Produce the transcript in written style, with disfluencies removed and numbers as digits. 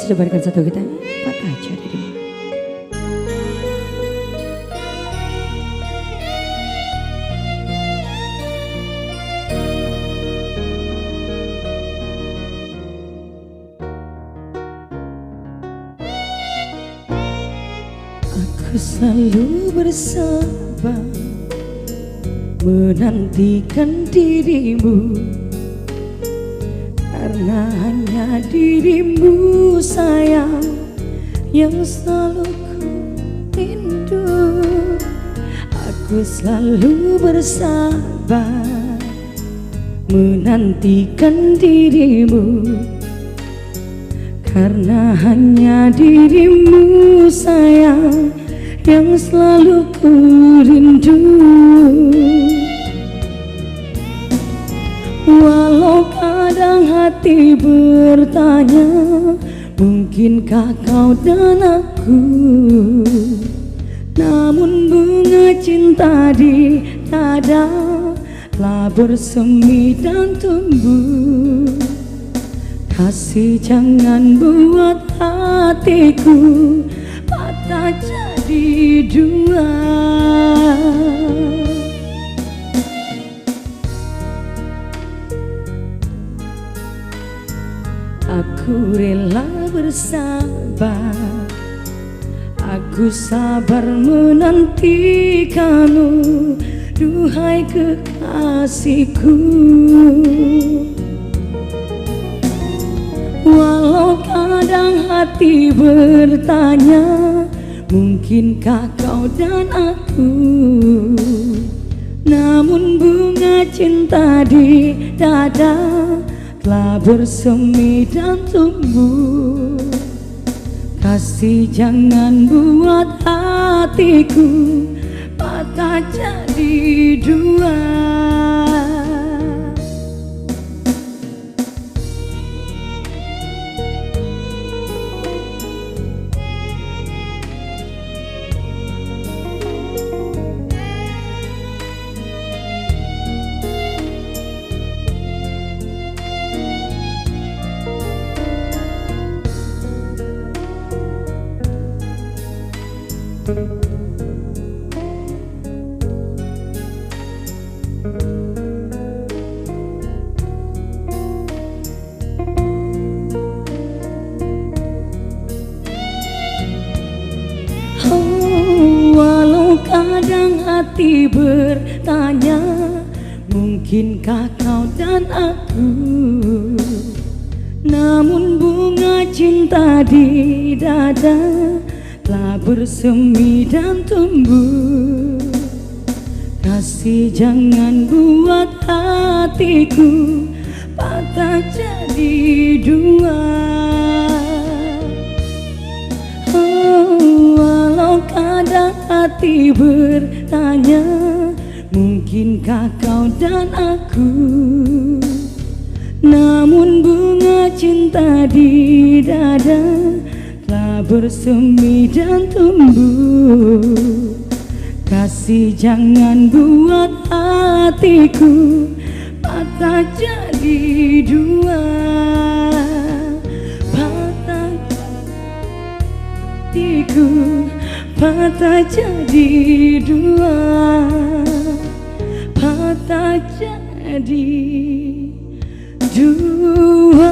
sudah berikan satu kita patah aja dirimu. Aku selalu bersabar menantikan dirimu, karena hanya dirimu sayang yang selalu ku rindu. Aku selalu bersabar menantikan dirimu, karena hanya dirimu sayang yang selalu ku rindu. Walau kadang hati bertanya, mungkinkah kau dan aku? Namun bunga cinta di dada telah bersemi dan tumbuh. Kasih jangan buat hatiku patah jadi dua. Aku rela bersabar, aku sabar menantikanmu, duhai kekasihku. Walau kadang hati bertanya, mungkinkah kau dan aku? Namun bunga cinta di dada telah bersemi dan tumbuh. Kasih jangan buat hatiku patah jadi dua. Walau kadang hati bertanya, mungkinkah kau dan aku? Namun bunga cinta di dada telah bersemi dan tumbuh. Kasih jangan buat hatiku patah jadi dua. Walau kadang hati bertanya, mungkinkah kau dan aku? Namun bunga cinta di dada telah bersemi dan tumbuh. Kasih jangan buat hatiku patah jadi dua. Patah hatiku patah jadi dua. Patah jadi dua.